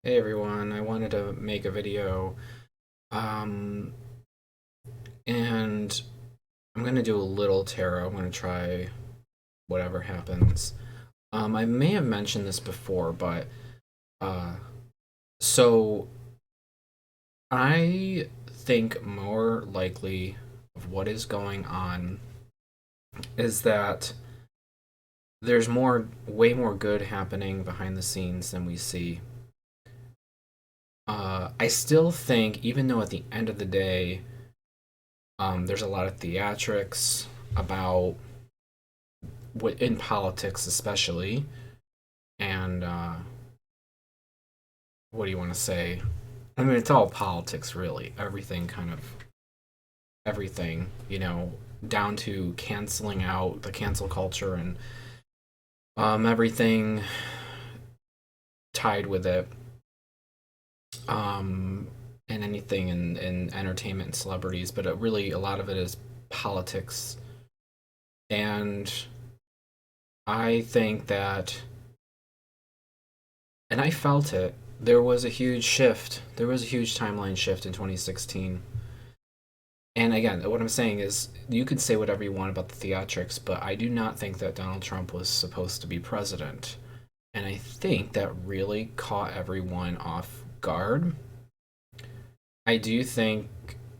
Hey everyone, I wanted to make a video, um, and I'm gonna do a little tarot. I'm gonna try whatever happens. I may have mentioned this before, but uh, so I think more likely of what is going on is that there's way more good happening behind the scenes than we see. I still think, even though at the end of the day, there's a lot of theatrics about in politics, especially. And what do you want to say? I mean, it's all politics, really. Everything, down to canceling out the cancel culture and everything tied with it. And anything in entertainment and celebrities, but really a lot of it is politics. And I think that, and I felt it. There was a huge shift. There was a huge timeline shift in 2016. And again, what I'm saying is, you could say whatever you want about the theatrics, but I do not think that Donald Trump was supposed to be president. And I think that really caught everyone off guard. I do think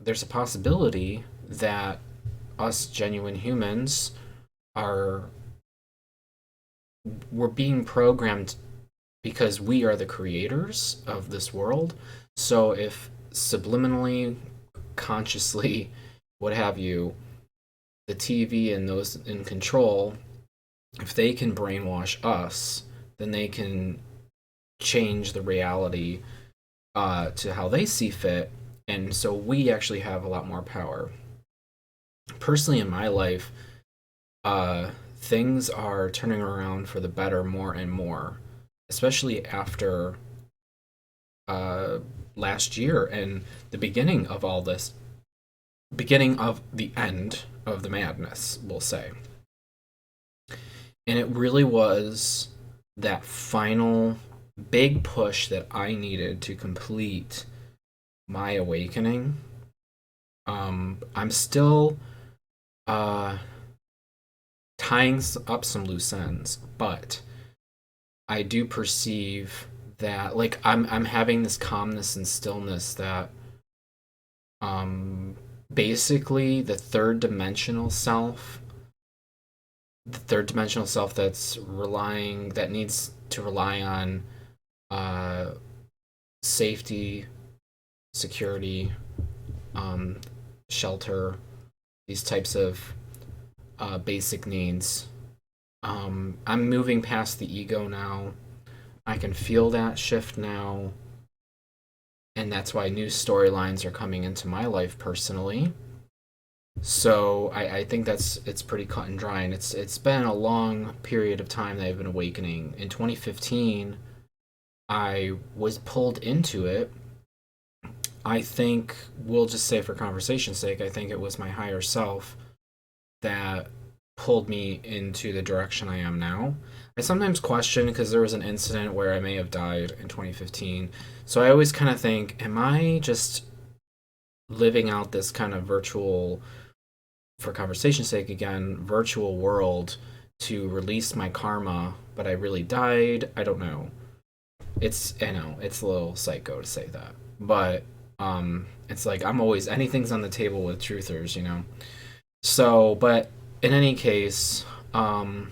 there's a possibility that us genuine humans are we're being programmed because we are the creators of this world. So if subliminally, consciously, what have you, the TV and those in control, if they can brainwash us, then they can change the reality to how they see fit. And so we actually have a lot more power. Personally, in my life, things are turning around for the better more and more, especially after uh, last year and the beginning of all this, beginning of the end of the madness, we'll say. And it really was that final big push that I needed to complete my awakening. I'm still uh, tying up some loose ends, but I do perceive that, like, I'm having this calmness and stillness that um basically the third dimensional self that needs to rely on uh safety, security, um shelter, these types of basic needs. I'm moving past the ego now. I can feel that shift now, and that's why new storylines are coming into my life personally. So I think it's pretty cut and dry, and it's been a long period of time that I've been awakening. In 2015, I was pulled into it. I think we'll just say, for conversation's sake, I think it was my higher self that pulled me into the direction I am now. I sometimes question, because there was an incident where I may have died in 2015. So I always kind of think, am I just living out this kind of virtual, for conversation's sake again, virtual world to release my karma, but I really died? I don't know. I know it's a little psycho to say that, but it's like I'm always, anything's on the table with truthers. So, but in any case, I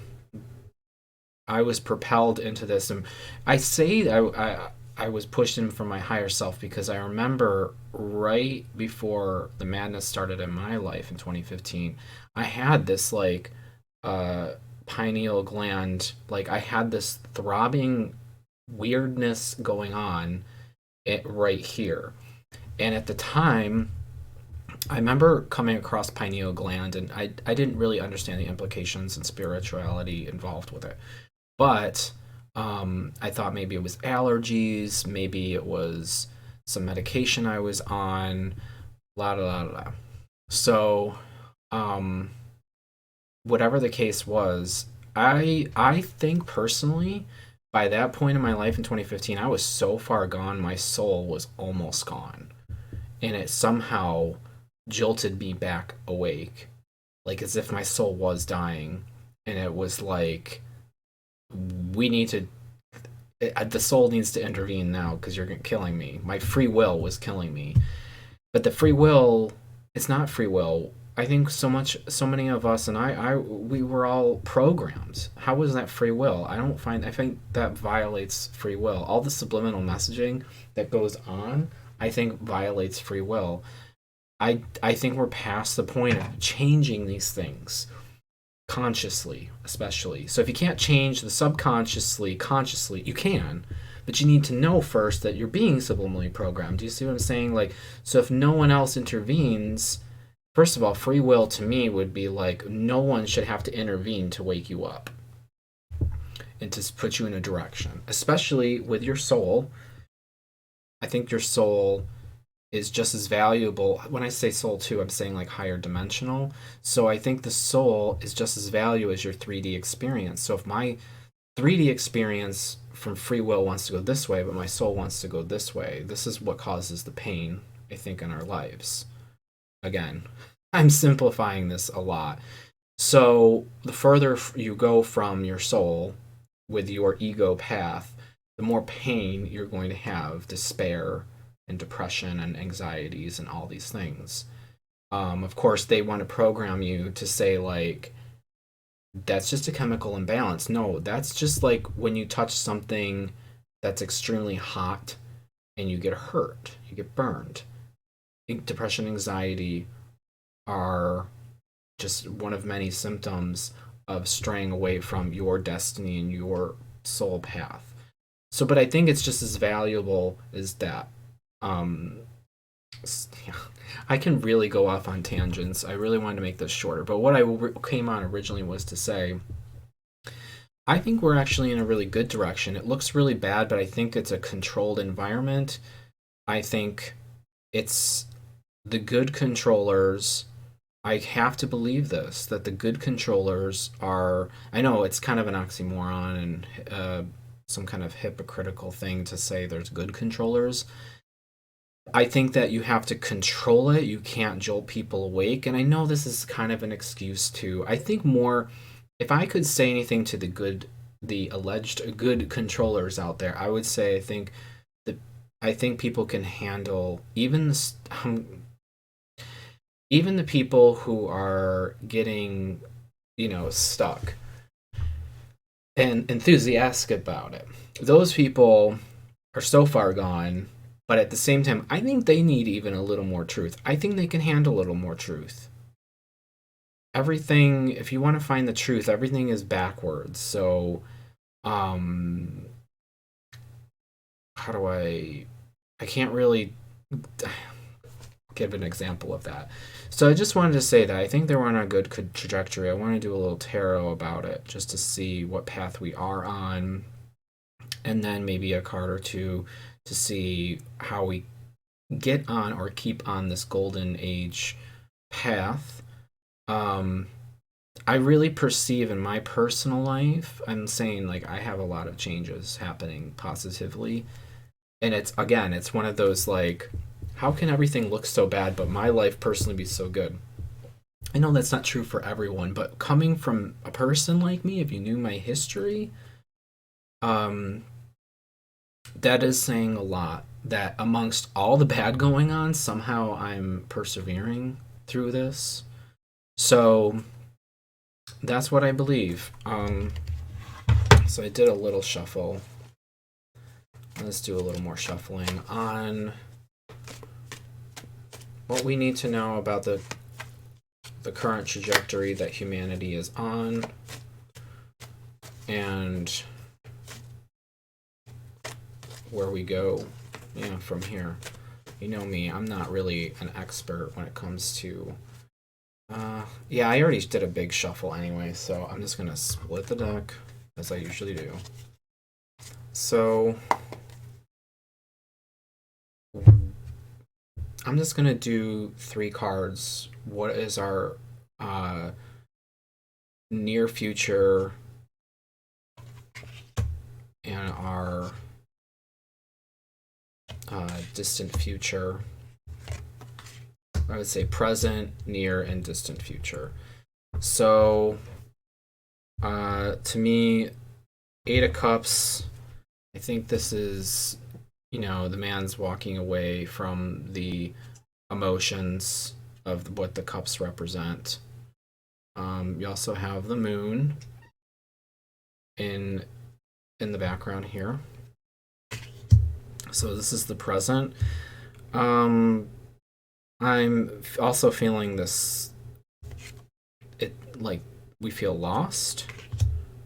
was propelled into this, and I say I was pushed in from my higher self because I remember right before the madness started in my life in 2015, I had this like uh, pineal gland, like I had this throbbing weirdness going on right here, and at the time I remember coming across pineal gland, and I didn't really understand the implications and spirituality involved with it. But I thought maybe it was allergies, maybe it was some medication I was on, la la la la. So, um, whatever the case was, I think personally, by that point in my life in 2015, I was so far gone, my soul was almost gone. And it somehow jolted me back awake, like as if my soul was dying. And it was like, we need to, the soul needs to intervene now because you're killing me. My free will was killing me. But the free will, it's not free will. I think so many of us, and we were all programmed. How was that free will? I think that violates free will. All the subliminal messaging that goes on, I think violates free will. I think we're past the point of changing these things consciously, especially. So if you can't change the subconsciously, consciously, you can, but you need to know first that you're being subliminally programmed. Do you see what I'm saying? Like, so if no one else intervenes, first of all, free will to me would be like no one should have to intervene to wake you up and to put you in a direction, especially with your soul. I think your soul is just as valuable. When I say soul too, I'm saying like higher dimensional. So I think the soul is just as valuable as your 3D experience. So if my 3D experience from free will wants to go this way, but my soul wants to go this way, this is what causes the pain, I think, in our lives. Again, I'm simplifying this a lot. So the further you go from your soul with your ego path, the more pain you're going to have, despair and depression and anxieties and all these things. Of course, they want to program you to say, like, that's just a chemical imbalance. No, that's just like when you touch something that's extremely hot and you get hurt, you get burned. Depression, anxiety are just one of many symptoms of straying away from your destiny and your soul path. So, but I think it's just as valuable as that. Um, yeah, I can really go off on tangents. I really wanted to make this shorter, but what I came on originally was to say, I think we're actually in a really good direction. It looks really bad, but I think it's a controlled environment. I think it's the good controllers. I have to believe this, that the good controllers are, I know it's kind of an oxymoron and some kind of hypocritical thing to say there's good controllers. I think that you have to control it. You can't jolt people awake. And I know this is kind of an excuse too. I think more, if I could say anything to the alleged good controllers out there, I would say I think people can handle even the people who are getting, stuck and enthusiastic about it. Those people are so far gone, but at the same time, I think they need even a little more truth. I think they can handle a little more truth. Everything, if you want to find the truth, everything is backwards. So, how do I can't really give an example of that. So I just wanted to say that I think they're on a good trajectory. I want to do a little tarot about it just to see what path we are on, and then maybe a card or two to see how we get on or keep on this golden age path. I really perceive in my personal life, I'm saying like I have a lot of changes happening positively. And it's one of those like, how can everything look so bad but my life personally be so good? I know that's not true for everyone, but coming from a person like me, if you knew my history, that is saying a lot. That amongst all the bad going on, somehow I'm persevering through this. So that's what I believe. So I did a little shuffle. Let's do a little more shuffling on what we need to know about the current trajectory that humanity is on, and where we go, from here. You know me, I'm not really an expert when it comes to I already did a big shuffle anyway, so I'm just gonna split the deck as I usually do. So I'm just gonna do 3 cards. What is our near future and our distant future. I would say present, near, and distant future. So, to me, Eight of Cups, I think this is, the man's walking away from the emotions of what the cups represent. You also have the moon in the background here. So this is the present. I'm also feeling this. Like we feel lost,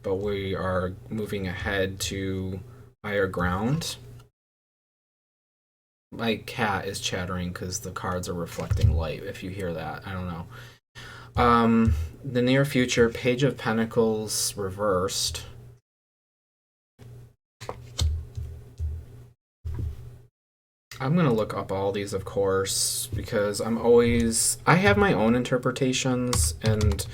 but we are moving ahead to higher ground. My cat is chattering because the cards are reflecting light. If you hear that, I don't know. The near future, Page of Pentacles reversed. I'm going to look up all these, of course, because I have my own interpretations, and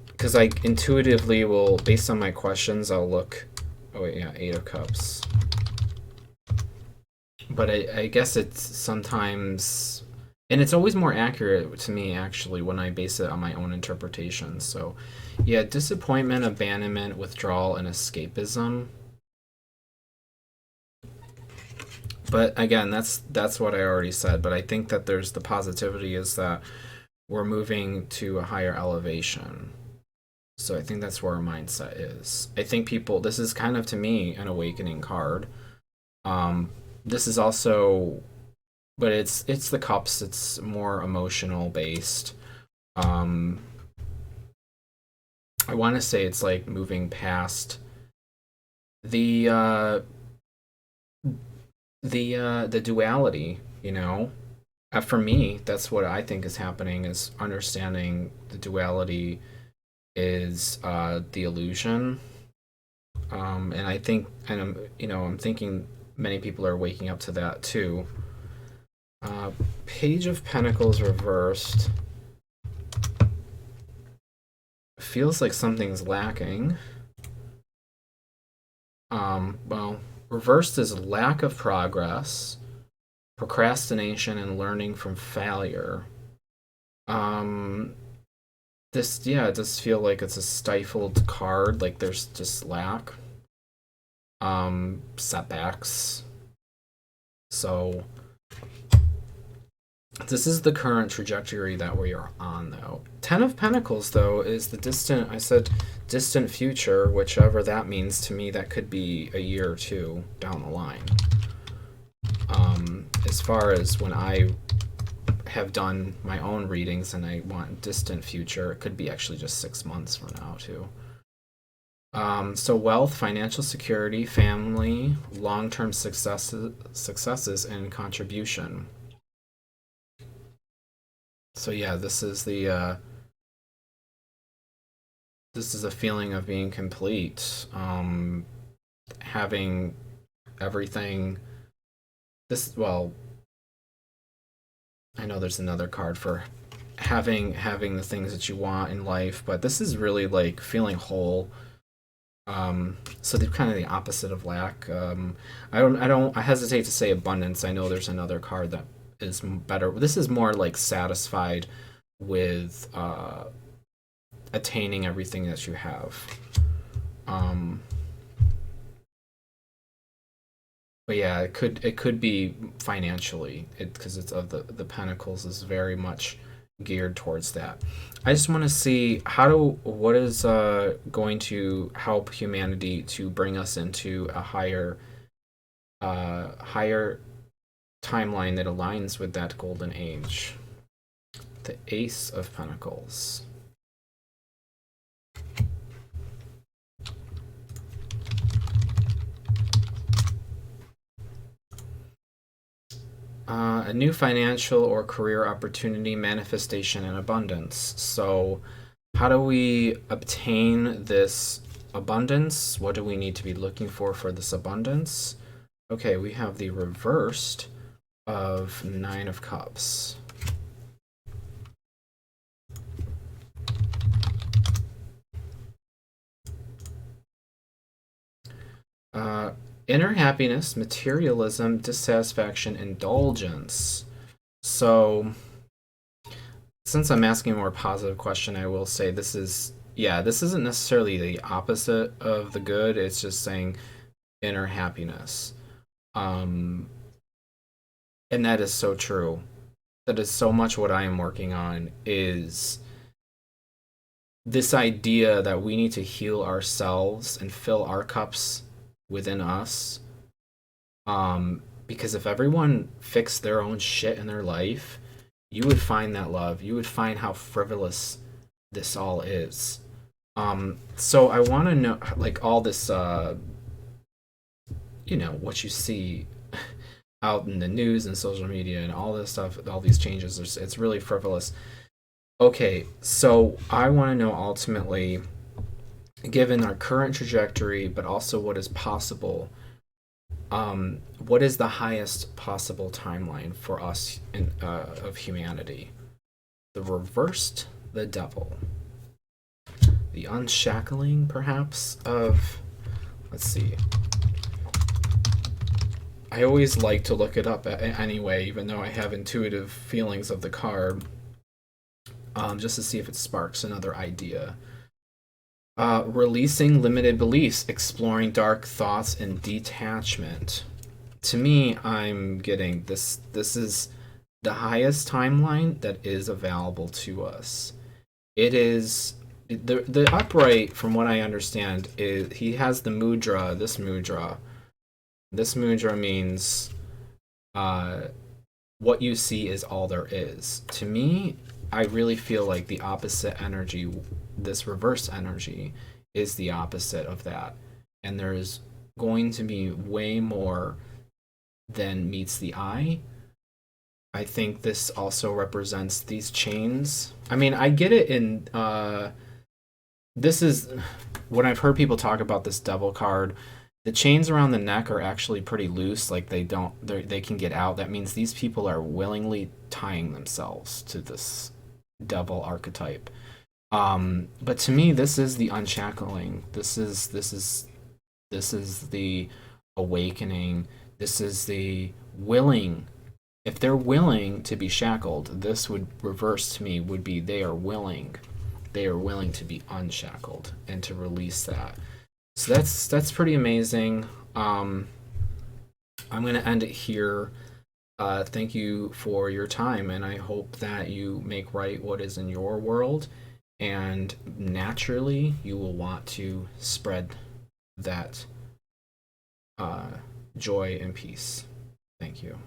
because I intuitively will, based on my questions, I'll look. Oh, wait, yeah, Eight of Cups. But I guess it's sometimes, and it's always more accurate to me, actually, when I base it on my own interpretations. So, yeah, disappointment, abandonment, withdrawal, and escapism. But again, that's what I already said. But I think that there's the positivity is that we're moving to a higher elevation. So I think that's where our mindset is. I think this is kind of, to me, an awakening card. This is also, but it's the cups. It's more emotional based. I want to say it's like moving past the duality, for me, that's what I think is happening, is understanding the duality is the illusion. And I think, and I'm thinking many people are waking up to that too. Page of Pentacles reversed. Feels like something's lacking. Well, reversed is lack of progress, procrastination, and learning from failure. It does feel like it's a stifled card, like there's just lack. Setbacks. So this is the current trajectory that we are on, though. Ten of Pentacles, though, is the distant future, whichever that means to me. That could be a year or two down the line. As far as when I have done my own readings and I want distant future, it could be actually just 6 months from now, too. So wealth, financial security, family, long-term successes, and contribution. So yeah, this is a feeling of being complete, having everything. I know there's another card for having the things that you want in life, but this is really like feeling whole. So they're kind of the opposite of lack. I hesitate to say abundance. I know there's another card that is better. This is more like satisfied with attaining everything that you have. But yeah, it could be financially, because it's of the Pentacles is very much geared towards that. I just want to see what is going to help humanity to bring us into a higher timeline that aligns with that golden age. The Ace of Pentacles. A new financial or career opportunity, manifestation, and abundance. So how do we obtain this abundance? What do we need to be looking for this abundance? Okay, we have the reversed of Nine of Cups. Uh, Inner happiness, materialism, dissatisfaction, indulgence. So, since I'm asking a more positive question, I will say this is, yeah, this isn't necessarily the opposite of the good. It's just saying inner happiness. Um, and that is so true. That is so much what I am working on is this idea that we need to heal ourselves and fill our cups within us. Because if everyone fixed their own shit in their life, you would find that love. You would find how frivolous this all is. So I want to know, like, all this, what you see out in the news and social media and all this stuff, all these changes, it's really frivolous. Okay, so I want to know ultimately, given our current trajectory, but also what is possible, what is the highest possible timeline for us of humanity? The reversed the devil, the unshackling, perhaps, of, let's see. I always like to look it up anyway, even though I have intuitive feelings of the card, just to see if it sparks another idea. Releasing limited beliefs, exploring dark thoughts, and detachment. To me, I'm getting this. This is the highest timeline that is available to us. It is the upright, from what I understand, is he has the mudra. This mudra. This mudra means uh, what you see is all there is. To me, I really feel like the opposite energy, this reverse energy, is the opposite of that. And there's going to be way more than meets the eye. I think this also represents these chains. I mean, I get it in this is when I've heard people talk about this devil card, the chains around the neck are actually pretty loose, like they can get out. That means these people are willingly tying themselves to this devil archetype. But to me, this is the unshackling. This is the awakening. This is the willing. If they're willing to be shackled, this would reverse to me would be they are willing. They are willing to be unshackled and to release that. So that's pretty amazing. I'm gonna end it here. Thank you for your time, and I hope that you make right what is in your world, and naturally you will want to spread that joy and peace. Thank you.